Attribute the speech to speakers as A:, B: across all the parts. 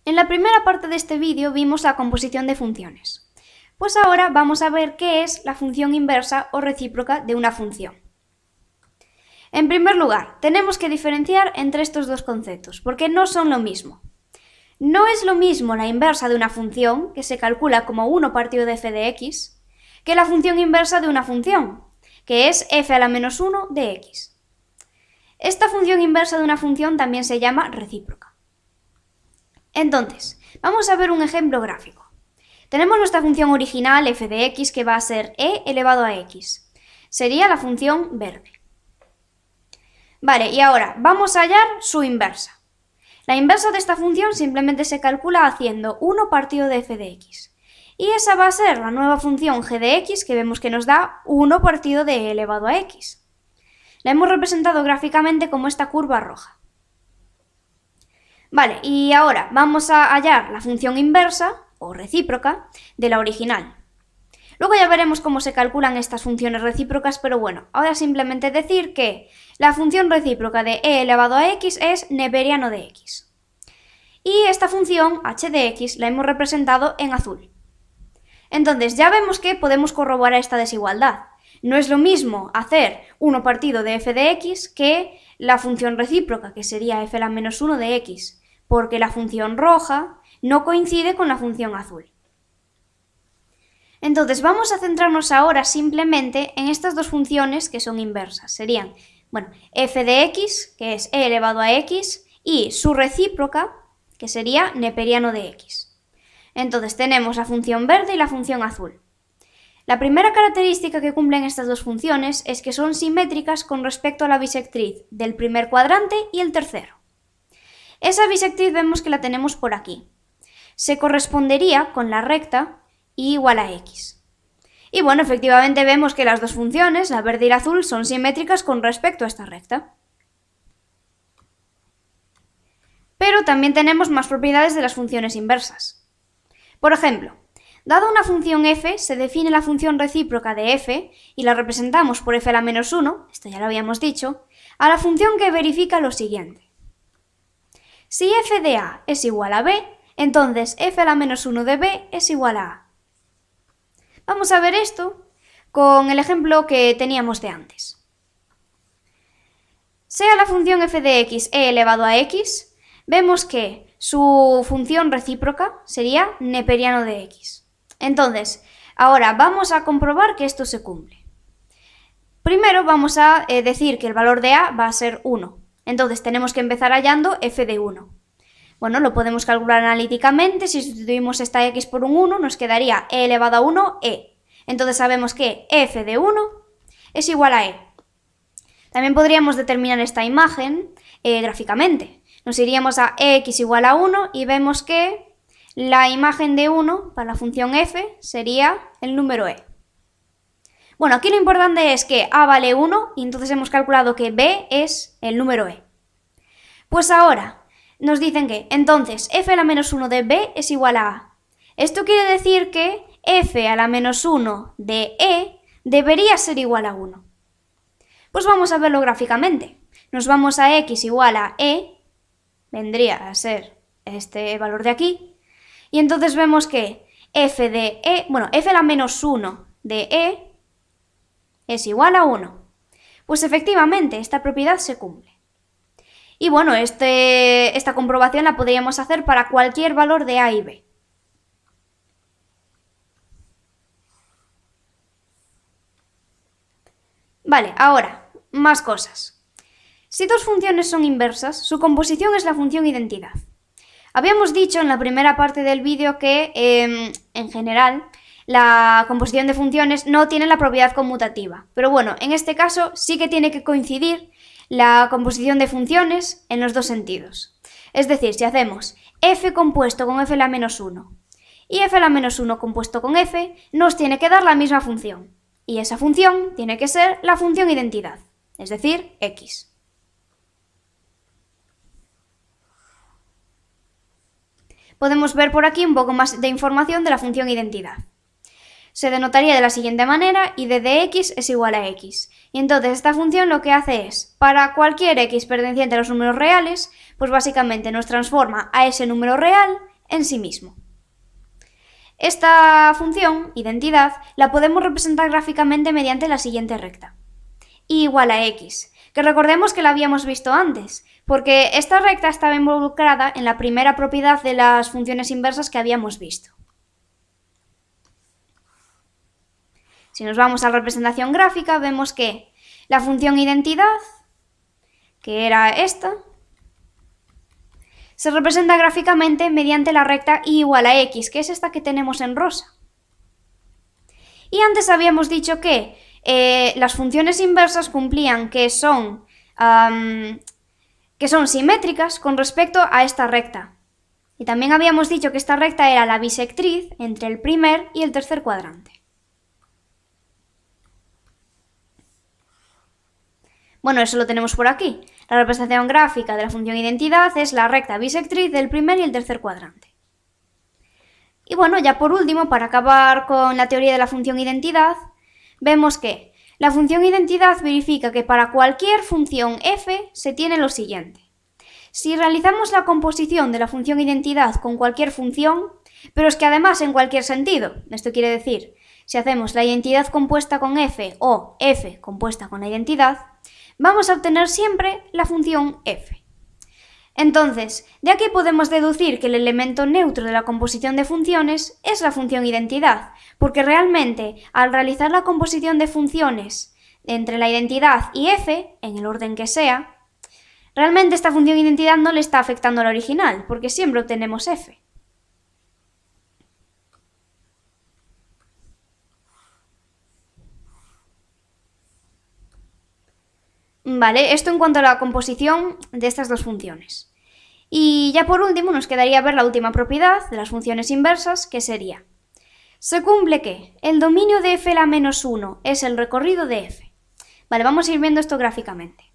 A: En la primera parte de este vídeo vimos la composición de funciones. Pues ahora vamos a ver qué es la función inversa o recíproca de una función. En primer lugar, tenemos que diferenciar entre estos dos conceptos, porque no son lo mismo. No es lo mismo la inversa de una función, que se calcula como 1 partido de f de x, que la función inversa de una función, que es f a la menos 1 de x. Esta función inversa de una función también se llama recíproca. Entonces, vamos a ver un ejemplo gráfico. Tenemos nuestra función original f de x que va a ser e elevado a x. Sería la función verde. Vale, y ahora vamos a hallar su inversa. La inversa de esta función simplemente se calcula haciendo 1 partido de f de x. Y esa va a ser la nueva función g de x que vemos que nos da 1 partido de e elevado a x. La hemos representado gráficamente como esta curva roja. Vale, y ahora vamos a hallar la función inversa, o recíproca, de la original. Luego ya veremos cómo se calculan estas funciones recíprocas, pero bueno, ahora simplemente decir que la función recíproca de e elevado a x es neperiano de x. Y esta función, h de x, la hemos representado en azul. Entonces ya vemos que podemos corroborar esta desigualdad. No es lo mismo hacer 1 partido de f de x que la función recíproca, que sería f a la menos 1 de x, porque la función roja no coincide con la función azul. Entonces vamos a centrarnos ahora simplemente en estas dos funciones que son inversas. Serían, f de x, que es e elevado a x, y su recíproca, que sería neperiano de x. Entonces tenemos la función verde y la función azul. La primera característica que cumplen estas dos funciones es que son simétricas con respecto a la bisectriz del primer cuadrante y el tercero. Esa bisectriz vemos que la tenemos por aquí. Se correspondería con la recta y igual a x. Y bueno, efectivamente vemos que las dos funciones, la verde y la azul, son simétricas con respecto a esta recta. Pero también tenemos más propiedades de las funciones inversas. Por ejemplo, dada una función f, se define la función recíproca de f y la representamos por f a la menos 1, esto ya lo habíamos dicho, a la función que verifica lo siguiente. Si f de a es igual a b, entonces f a la menos 1 de b es igual a a. Vamos a ver esto con el ejemplo que teníamos de antes. Sea la función f de x e elevado a x, vemos que su función recíproca sería neperiano de x. Entonces, ahora vamos a comprobar que esto se cumple. Primero vamos a decir que el valor de a va a ser 1. Entonces tenemos que empezar hallando f de 1. Bueno, lo podemos calcular analíticamente. Si sustituimos esta x por un 1, nos quedaría e elevado a 1, e. Entonces sabemos que f de 1 es igual a e. También podríamos determinar esta imagen gráficamente. Nos iríamos a x igual a 1 y vemos que la imagen de 1 para la función f sería el número e. Bueno, aquí lo importante es que a vale 1 y entonces hemos calculado que b es el número e. Pues ahora nos dicen que entonces f a la menos 1 de b es igual a a. Esto quiere decir que f a la menos 1 de e debería ser igual a 1. Pues vamos a verlo gráficamente. Nos vamos a x igual a e, vendría a ser este valor de aquí, y entonces vemos que f de e, f a la menos 1 de e es igual a 1. Pues efectivamente, esta propiedad se cumple. Y bueno, esta comprobación la podríamos hacer para cualquier valor de a y b. Vale, ahora, más cosas. Si dos funciones son inversas, su composición es la función identidad. Habíamos dicho en la primera parte del vídeo que, en general, la composición de funciones no tiene la propiedad conmutativa. Pero bueno, en este caso sí que tiene que coincidir la composición de funciones en los dos sentidos. Es decir, si hacemos f compuesto con f a la menos 1 y f a la menos 1 compuesto con f, nos tiene que dar la misma función. Y esa función tiene que ser la función identidad, es decir, x. Podemos ver por aquí un poco más de información de la función identidad. Se denotaría de la siguiente manera, y de x es igual a x. Y entonces esta función lo que hace es, para cualquier x perteneciente a los números reales, pues básicamente nos transforma a ese número real en sí mismo. Esta función, identidad, la podemos representar gráficamente mediante la siguiente recta. Y igual a x, que recordemos que la habíamos visto antes, porque esta recta estaba involucrada en la primera propiedad de las funciones inversas que habíamos visto. Si nos vamos a la representación gráfica, vemos que la función identidad, que era esta, se representa gráficamente mediante la recta y igual a x, que es esta que tenemos en rosa. Y antes habíamos dicho que las funciones inversas cumplían que son simétricas con respecto a esta recta. Y también habíamos dicho que esta recta era la bisectriz entre el primer y el tercer cuadrante. Bueno, eso lo tenemos por aquí. La representación gráfica de la función identidad es la recta bisectriz del primer y el tercer cuadrante. Y bueno, ya por último, para acabar con la teoría de la función identidad, vemos que la función identidad verifica que para cualquier función f se tiene lo siguiente. Si realizamos la composición de la función identidad con cualquier función, pero es que además en cualquier sentido, esto quiere decir, si hacemos la identidad compuesta con f o f compuesta con la identidad, vamos a obtener siempre la función f. Entonces, de aquí podemos deducir que el elemento neutro de la composición de funciones es la función identidad, porque realmente al realizar la composición de funciones entre la identidad y f, en el orden que sea, realmente esta función identidad no le está afectando a la original, porque siempre obtenemos f. Vale, esto en cuanto a la composición de estas dos funciones. Y ya por último nos quedaría ver la última propiedad de las funciones inversas, que sería: se cumple que el dominio de f la menos 1 es el recorrido de f. Vale, vamos a ir viendo esto gráficamente.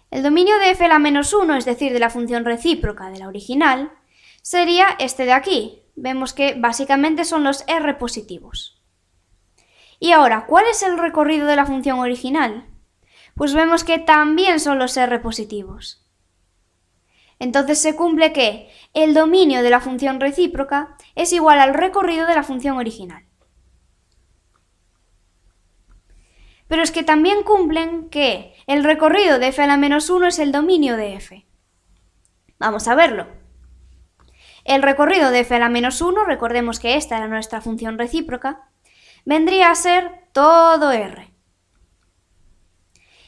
A: El dominio de f la menos 1, es decir, de la función recíproca de la original, sería este de aquí. Vemos que básicamente son los r positivos. Y ahora, ¿cuál es el recorrido de la función original? Pues vemos que también son los r positivos. Entonces se cumple que el dominio de la función recíproca es igual al recorrido de la función original. Pero es que también cumplen que el recorrido de f a la menos 1 es el dominio de f. Vamos a verlo. El recorrido de f a la menos 1, recordemos que esta era nuestra función recíproca, vendría a ser todo r.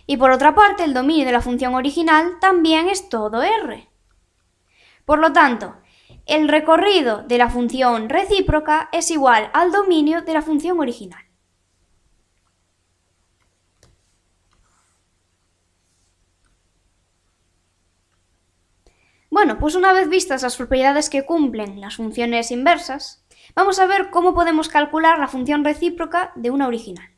A: Y por otra parte, el dominio de la función original también es todo r. Por lo tanto, el recorrido de la función recíproca es igual al dominio de la función original. Bueno, pues una vez vistas las propiedades que cumplen las funciones inversas, vamos a ver cómo podemos calcular la función recíproca de una original.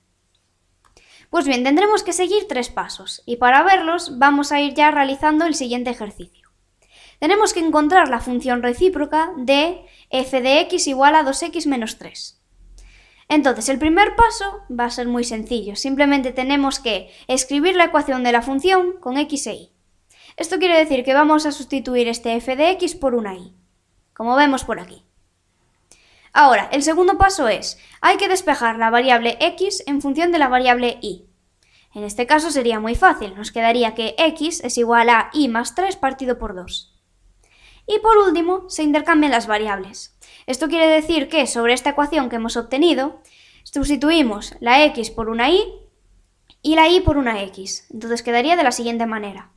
A: Pues bien, tendremos que seguir 3 pasos, y para verlos vamos a ir ya realizando el siguiente ejercicio. Tenemos que encontrar la función recíproca de f de x igual a 2x menos 3. Entonces, el primer paso va a ser muy sencillo, simplemente tenemos que escribir la ecuación de la función con x e y. Esto quiere decir que vamos a sustituir este f de x por una y, como vemos por aquí. Ahora, el segundo paso es, hay que despejar la variable x en función de la variable y. En este caso sería muy fácil, nos quedaría que x es igual a y más 3 partido por 2. Y por último, se intercambian las variables. Esto quiere decir que sobre esta ecuación que hemos obtenido, sustituimos la x por una y la y por una x. Entonces quedaría de la siguiente manera.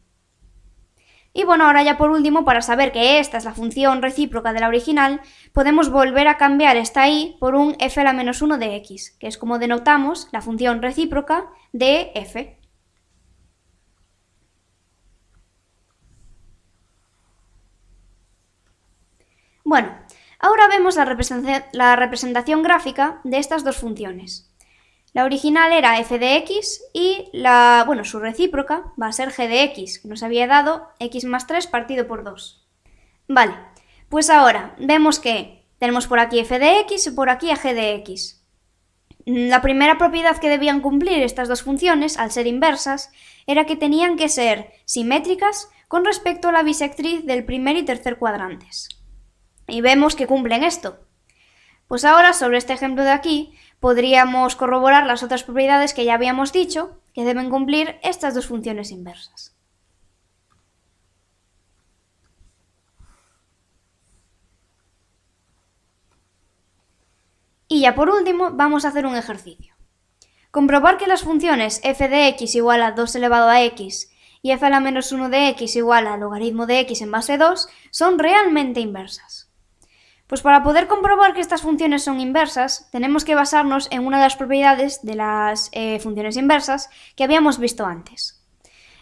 A: Y bueno, ahora ya por último, para saber que esta es la función recíproca de la original, podemos volver a cambiar esta y por un f a la menos 1 de x, que es como denotamos la función recíproca de f. Bueno, ahora vemos la representación gráfica de estas dos funciones. La original era f de x y su recíproca va a ser g de x, que nos había dado x más 3 partido por 2. Vale, pues ahora vemos que tenemos por aquí f de x y por aquí a g de x. La primera propiedad que debían cumplir estas dos funciones, al ser inversas, era que tenían que ser simétricas con respecto a la bisectriz del primer y tercer cuadrantes. Y vemos que cumplen esto. Pues ahora, sobre este ejemplo de aquí, podríamos corroborar las otras propiedades que ya habíamos dicho, que deben cumplir estas dos funciones inversas. Y ya por último, vamos a hacer un ejercicio. Comprobar que las funciones f de x igual a 2 elevado a x y f a la menos 1 de x igual al logaritmo de x en base 2 son realmente inversas. Pues para poder comprobar que estas funciones son inversas, tenemos que basarnos en una de las propiedades de las funciones inversas que habíamos visto antes.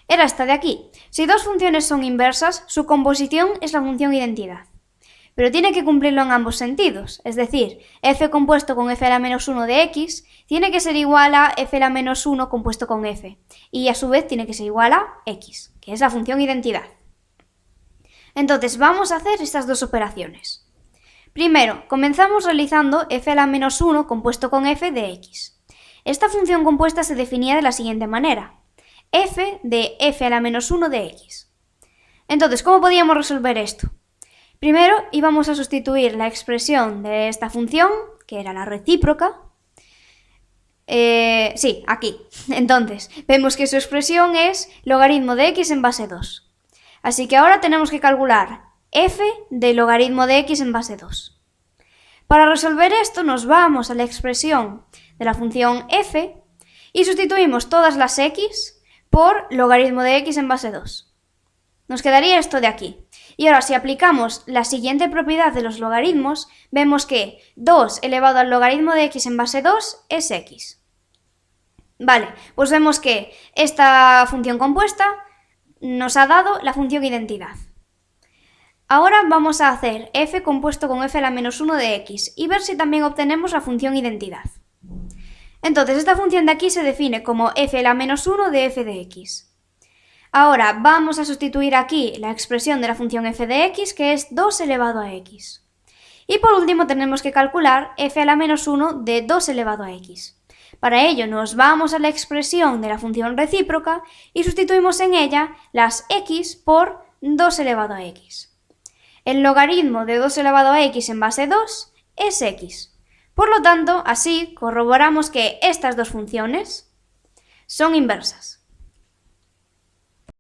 A: Era esta de aquí. Si dos funciones son inversas, su composición es la función identidad. Pero tiene que cumplirlo en ambos sentidos, es decir, f compuesto con f a la menos 1 de x tiene que ser igual a f a la menos 1 compuesto con f, y a su vez tiene que ser igual a x, que es la función identidad. Entonces vamos a hacer estas dos operaciones. Primero, comenzamos realizando f a la menos 1 compuesto con f de x. Esta función compuesta se definía de la siguiente manera: f de f a la menos 1 de x. Entonces, ¿cómo podíamos resolver esto? Primero íbamos a sustituir la expresión de esta función, que era la recíproca. Aquí. Entonces, vemos que su expresión es logaritmo de x en base 2. Así que ahora tenemos que calcular f de logaritmo de x en base 2. Para resolver esto nos vamos a la expresión de la función f y sustituimos todas las x por logaritmo de x en base 2. Nos quedaría esto de aquí. Y ahora, si aplicamos la siguiente propiedad de los logaritmos, vemos que 2 elevado al logaritmo de x en base 2 es x. Vale, pues vemos que esta función compuesta nos ha dado la función identidad. Ahora vamos a hacer f compuesto con f a la menos 1 de x y ver si también obtenemos la función identidad. Entonces, esta función de aquí se define como f a la menos 1 de f de x. Ahora vamos a sustituir aquí la expresión de la función f de x, que es 2 elevado a x. Y por último tenemos que calcular f a la menos 1 de 2 elevado a x. Para ello nos vamos a la expresión de la función recíproca y sustituimos en ella las x por 2 elevado a x. El logaritmo de 2 elevado a x en base 2 es x. Por lo tanto, así corroboramos que estas dos funciones son inversas.